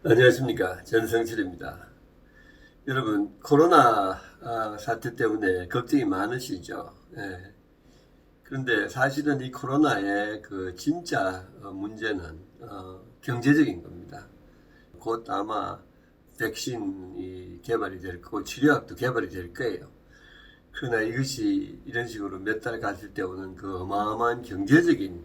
안녕하십니까. 전성철입니다. 여러분, 코로나 사태 때문에 걱정이 많으시죠? 예. 그런데 사실은 이 코로나의 그 진짜 문제는 경제적인 겁니다. 곧 아마 백신이 개발이 될 거고 치료약도 개발이 될 거예요. 그러나 이것이 이런 식으로 몇 달 갔을 때 오는 그 어마어마한 경제적인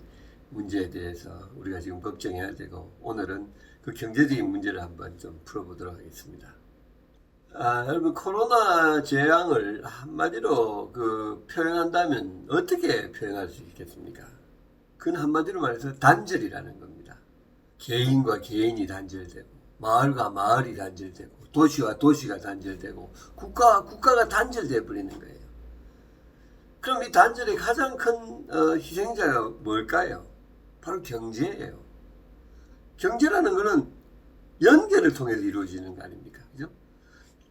문제에 대해서 우리가 지금 걱정해야 되고, 오늘은 그 경제적인 문제를 한번 좀 풀어보도록 하겠습니다. 여러분, 코로나 재앙을 한마디로 표현한다면 어떻게 표현할 수 있겠습니까? 그건 한마디로 말해서 단절이라는 겁니다. 개인과 개인이 단절되고, 마을과 마을이 단절되고, 도시와 도시가 단절되고, 국가가 단절되어 버리는 거예요. 그럼 이 단절의 가장 큰 희생자가 뭘까요? 바로 경제예요. 경제라는 것은 연결을 통해서 이루어지는 거 아닙니까? 그죠?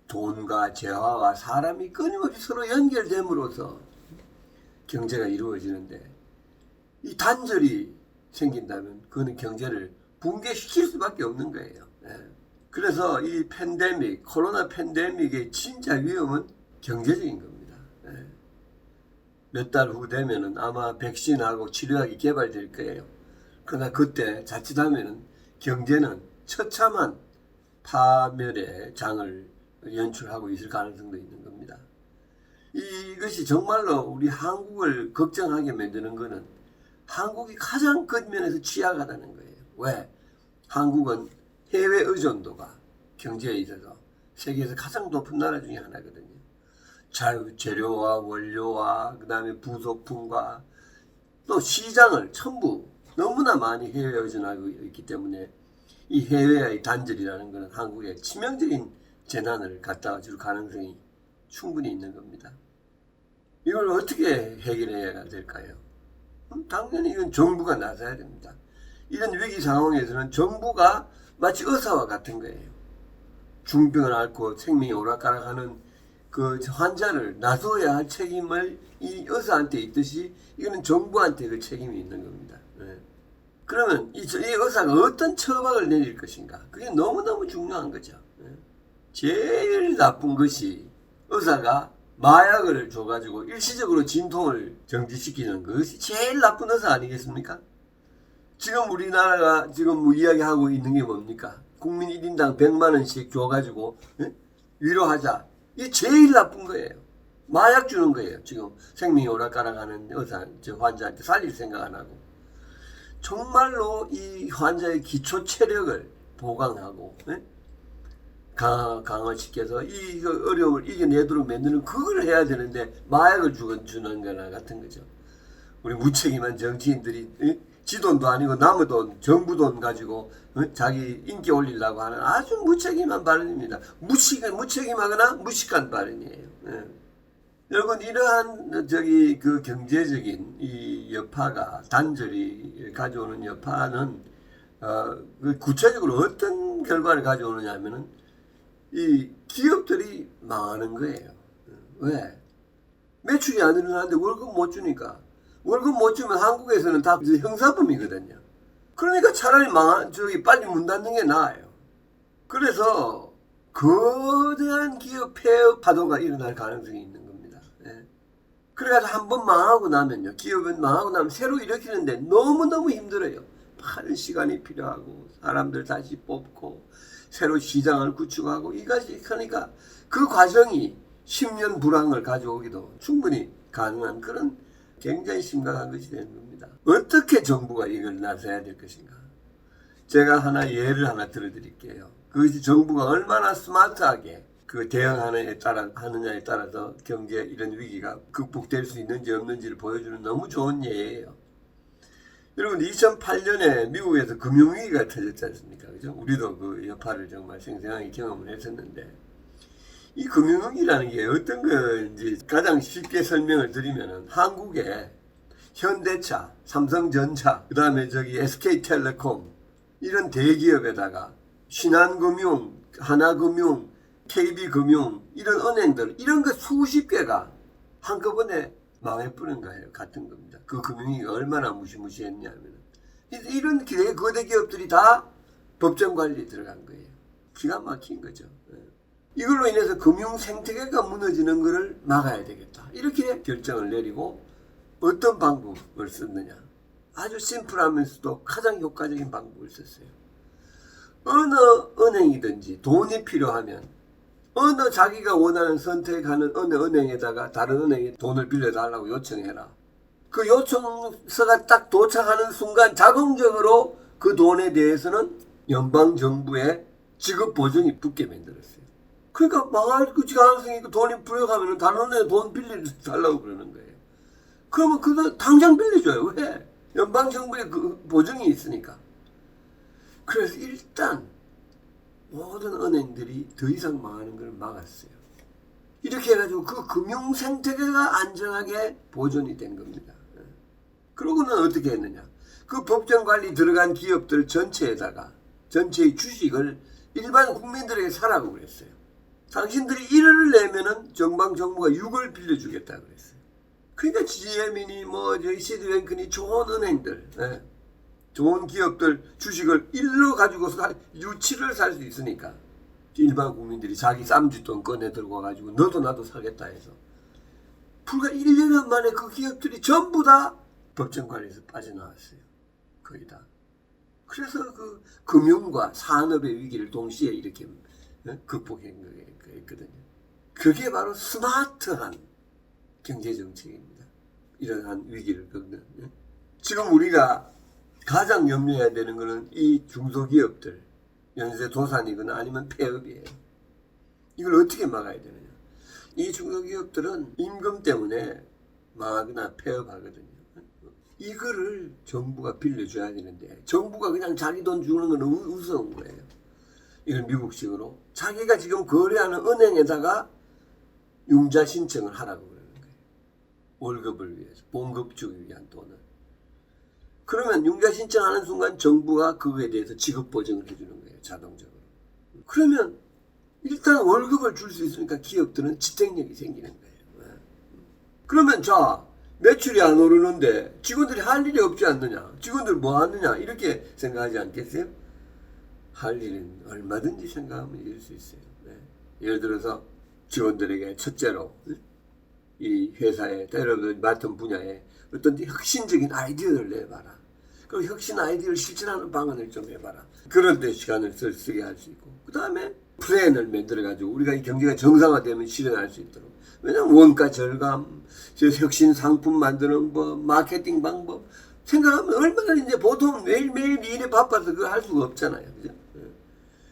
돈과 재화와 사람이 끊임없이 서로 연결됨으로써 경제가 이루어지는데, 이 단절이 생긴다면 그거는 경제를 붕괴시킬 수밖에 없는 거예요. 그래서 이 코로나 팬데믹의 진짜 위험은 경제적인 겁니다. 몇 달 후 되면은 아마 백신하고 치료약이 개발될 거예요. 그러나 그때 자칫하면은 경제는 처참한 파멸의 장을 연출하고 있을 가능성도 있는 겁니다. 이것이 정말로 우리 한국을 걱정하게 만드는 것은 한국이 가장 그 면에서 취약하다는 거예요. 왜? 한국은 해외 의존도가 경제에 있어서 세계에서 가장 높은 나라 중에 하나거든요. 재료와 원료와 그 다음에 부속품과 또 시장을 전부 너무나 많이 해외에 의존하고 있기 때문에 이 해외의 단절이라는 것은 한국에 치명적인 재난을 갖다 줄 가능성이 충분히 있는 겁니다. 이걸 어떻게 해결해야 될까요? 당연히 이건 정부가 나서야 됩니다. 이런 위기 상황에서는 정부가 마치 의사와 같은 거예요. 중병을 앓고 생명이 오락가락하는 그 환자를 나서야 할 책임을 이 의사한테 있듯이 이거는 정부한테 그 책임이 있는 겁니다. 그러면 이 의사가 어떤 처방을 내릴 것인가? 그게 너무너무 중요한 거죠. 제일 나쁜 것이 의사가 마약을 줘가지고 일시적으로 진통을 정지시키는 것이 제일 나쁜 의사 아니겠습니까? 지금 우리나라가 지금 이야기하고 있는 게 뭡니까? 국민 1인당 100만 원씩 줘가지고 위로하자. 이게 제일 나쁜 거예요. 마약 주는 거예요. 지금 생명이 오락가락하는 환자한테 살릴 생각 안 하고. 정말로 이 환자의 기초 체력을 보강하고 강화시켜서 이 어려움을 이겨내도록 만드는 그걸 해야 되는데 마약을 주는 거나 같은 거죠. 우리 무책임한 정치인들이 지 돈도 아니고 남의 돈, 정부 돈 가지고 자기 인기 올리려고 하는 아주 무책임한 발언입니다. 무책임하거나 무식한 발언이에요. 여러분, 이러한 그 경제적인 이 여파가, 단절이 가져오는 여파는 구체적으로 어떤 결과를 가져오느냐 하면은 이 기업들이 망하는 거예요. 왜? 매출이 안 일어나는데 월급 못 주니까. 월급 못 주면 한국에서는 다 형사범이거든요. 그러니까 차라리 빨리 문 닫는 게 나아요. 그래서 거대한 기업 폐업 파도가 일어날 가능성이 있는 겁니다. 그래가지고 한번 망하고 나면요. 기업은 망하고 나면 새로 일으키는데 너무너무 힘들어요. 많은 시간이 필요하고 사람들 다시 뽑고 새로 시장을 구축하고 이것이 그러니까 그 과정이 10년 불황을 가져오기도 충분히 가능한 그런 굉장히 심각한 것이 되는 겁니다. 어떻게 정부가 이걸 나서야 될 것인가? 제가 예를 하나 들어드릴게요. 그것이 정부가 얼마나 스마트하게 대응하느냐에 따라서 경제 이런 위기가 극복될 수 있는지 없는지를 보여주는 너무 좋은 예예요. 여러분, 2008년에 미국에서 금융위기가 터졌지 않습니까? 그죠? 우리도 그 여파를 정말 생생하게 경험을 했었는데, 이 금융위기라는 게 어떤 건지 가장 쉽게 설명을 드리면은 한국에 현대차, 삼성전자, 그 다음에 SK텔레콤 이런 대기업에다가 신한금융, 하나금융, KB금융 이런 은행들 이런 거 수십 개가 한꺼번에 망해버린 거예요. 같은 겁니다. 그 금융위기가 얼마나 무시무시했냐면 이런 거대 기업들이 다 법정 관리에 들어간 거예요. 기가 막힌 거죠. 이걸로 인해서 금융 생태계가 무너지는 것을 막아야 되겠다. 이렇게 결정을 내리고 어떤 방법을 썼느냐. 아주 심플하면서도 가장 효과적인 방법을 썼어요. 어느 은행이든지 돈이 필요하면 어느 자기가 원하는 선택하는 어느 은행에다가 다른 은행에 돈을 빌려달라고 요청해라. 그 요청서가 딱 도착하는 순간 자동적으로 그 돈에 대해서는 연방정부의 지급 보증이 붙게 만들었어요. 그러니까 망할 가능성이 있고 돈이 불려가면 다른 은행에 돈 빌려달라고 그러는 거예요. 그러면 그거 당장 빌려줘요. 왜? 연방정부의 그 보증이 있으니까. 그래서 일단 모든 은행들이 더 이상 망하는 걸 막았어요. 이렇게 해가지고 그 금융 생태계가 안전하게 보존이 된 겁니다. 그러고는 어떻게 했느냐. 그 법정관리 들어간 기업들 전체에다가 전체의 주식을 일반 국민들에게 사라고 그랬어요. 당신들이 1억을 내면은 정부가 6을 빌려주겠다 그랬어요. 그러니까 GM이니 시드뱅크니 좋은 은행들, 좋은 기업들 주식을 1로 가지고 7을 살 수 있으니까 일반 국민들이 자기 쌈짓돈 꺼내 들고 와가지고 너도 나도 사겠다 해서 불과 1년 만에 그 기업들이 전부 다 법정관리에서 빠져나왔어요. 거의 다. 그래서 그 금융과 산업의 위기를 동시에 이렇게 극복한 거였거든요. 그게 바로 스마트한 경제정책입니다. 이러한 위기를 겪는. 지금 우리가 가장 염려해야 되는 것은 이 중소기업들, 연쇄 도산이거나 아니면 폐업이에요. 이걸 어떻게 막아야 되느냐. 이 중소기업들은 임금 때문에 망하거나 폐업하거든요. 이거를 정부가 빌려줘야 되는데 정부가 그냥 자기 돈 주는 건 우스운 거예요. 이걸 미국식으로 자기가 지금 거래하는 은행에다가 융자 신청을 하라고 그러는 거예요. 월급을 위해서, 봉급 주기 위한 돈을. 그러면 융자 신청하는 순간 정부가 그거에 대해서 지급 보증을 해주는 거예요. 자동적으로. 그러면 일단 월급을 줄 수 있으니까 기업들은 지탱력이 생기는 거예요. 그러면 자, 매출이 안 오르는데 직원들이 할 일이 없지 않느냐. 직원들 뭐 하느냐. 이렇게 생각하지 않겠어요? 할 일은 얼마든지 생각하면 이룰 수 있어요. 예를 들어서 직원들에게 첫째로 이 회사에 여러분들 맡은 분야에 어떤 혁신적인 아이디어를 내봐라. 그리고 혁신 아이디어를 실천하는 방안을 좀 해봐라. 그럴 때 시간을 쓰게 할 수 있고 그 다음에 플랜을 만들어가지고 우리가 이 경제가 정상화되면 실현할 수 있도록. 왜냐하면 원가 절감, 혁신 상품 만드는 법, 마케팅 방법 생각하면 얼마나 이제 보통 매일매일 일에 바빠서 그거 할 수가 없잖아요. 그죠?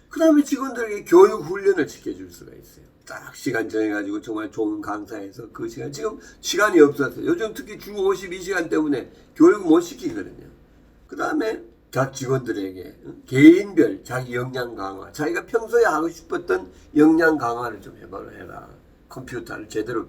그 다음에 직원들에게 교육 훈련을 시켜줄 수가 있어요. 딱 시간 정해가지고 정말 좋은 강사에서 그 시간, 지금 시간이 없어서 요즘 특히 주 52시간 때문에 교육을 못 시키거든요. 그 다음에 각 직원들에게 개인별 자기 역량 강화, 자기가 평소에 하고 싶었던 역량 강화를 좀 해라. 컴퓨터를 제대로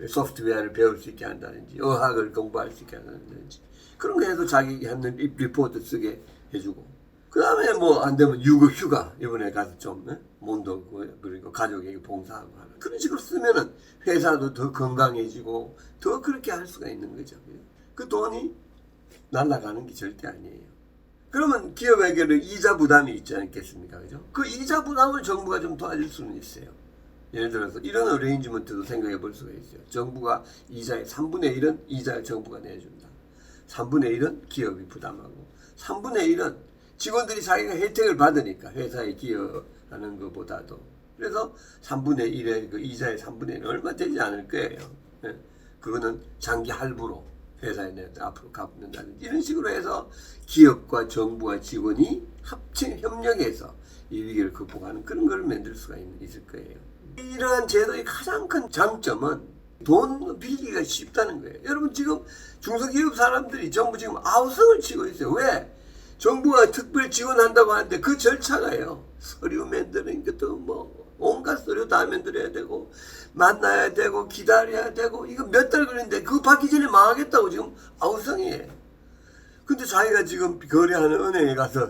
소프트웨어를 배울 수 있게 한다든지 어학을 공부할 수 있게 한다든지 그런 거 해서 자기 하는 리포트 쓰게 해주고 그 다음에 뭐 안 되면 유급 휴가 이번에 가서 좀 몸도 그리고 가족에게 봉사하고 하는 그런 식으로 쓰면은 회사도 더 건강해지고 더 그렇게 할 수가 있는 거죠. 그 돈이 날아가는 게 절대 아니에요. 그러면 기업에게는 이자 부담이 있지 않겠습니까? 그죠? 그 이자 부담을 정부가 좀 도와줄 수는 있어요. 예를 들어서 이런 어레인지먼트도 생각해 볼 수가 있어요. 정부가 이자의 3분의 1은 이자를 정부가 내준다. 3분의 1은 기업이 부담하고 3분의 1은 직원들이 자기가 혜택을 받으니까 회사에 기여하는 것보다도 그래서 3분의 1의 그 이자의 3분의 1은 얼마 되지 않을 거예요. 그거는 장기 할부로 회사에 내서 앞으로 갚는다든지 이런 식으로 해서 기업과 정부와 직원이 협력해서 이 위기를 극복하는 그런 걸 만들 수가 있을 거예요. 이러한 제도의 가장 큰 장점은 돈 빌리기가 쉽다는 거예요. 여러분 지금 중소기업 사람들이 전부 지금 아우성을 치고 있어요. 왜? 정부가 특별 지원한다고 하는데 그 절차가요. 서류 만드는 것도 뭐 온갖 서류 다 만들어야 되고 만나야 되고 기다려야 되고 이거 몇 달 걸리는데 그거 받기 전에 망하겠다고 지금 아우성이에요. 근데 자기가 지금 거래하는 은행에 가서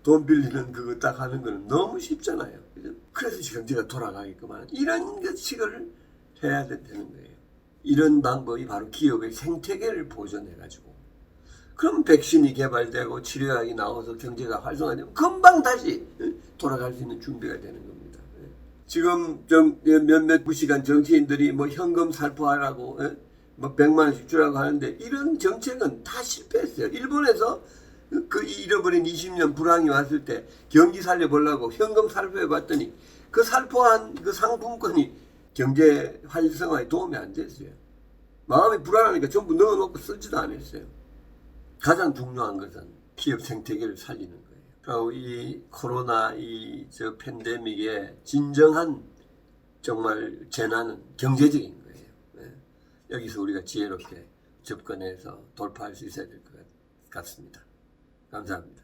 돈 빌리는 그거 딱 하는 거는 너무 쉽잖아요. 그죠? 그래서 경제가 돌아가게끔 하는 이런 것식을 해야 된다는 거예요. 이런 방법이 바로 기업의 생태계를 보존해가지고 그럼 백신이 개발되고 치료약이 나와서 경제가 활성화되면 금방 다시 돌아갈 수 있는 준비가 되는 겁니다. 지금 몇몇 무식한 정치인들이 뭐 현금 살포하라고 뭐 100만 원씩 주라고 하는데 이런 정책은 다 실패했어요. 일본에서 그 잃어버린 20년 불황이 왔을 때 경기 살려보려고 현금 살포해 봤더니 그 살포한 그 상품권이 경제 활성화에 도움이 안 됐어요. 마음이 불안하니까 전부 넣어놓고 쓰지도 않았어요. 가장 중요한 것은 기업 생태계를 살리는 거예요. 그리고 이 코로나 저 팬데믹의 진정한 정말 재난은 경제적인 거예요. 여기서 우리가 지혜롭게 접근해서 돌파할 수 있어야 될 것 같습니다. 감사합니다.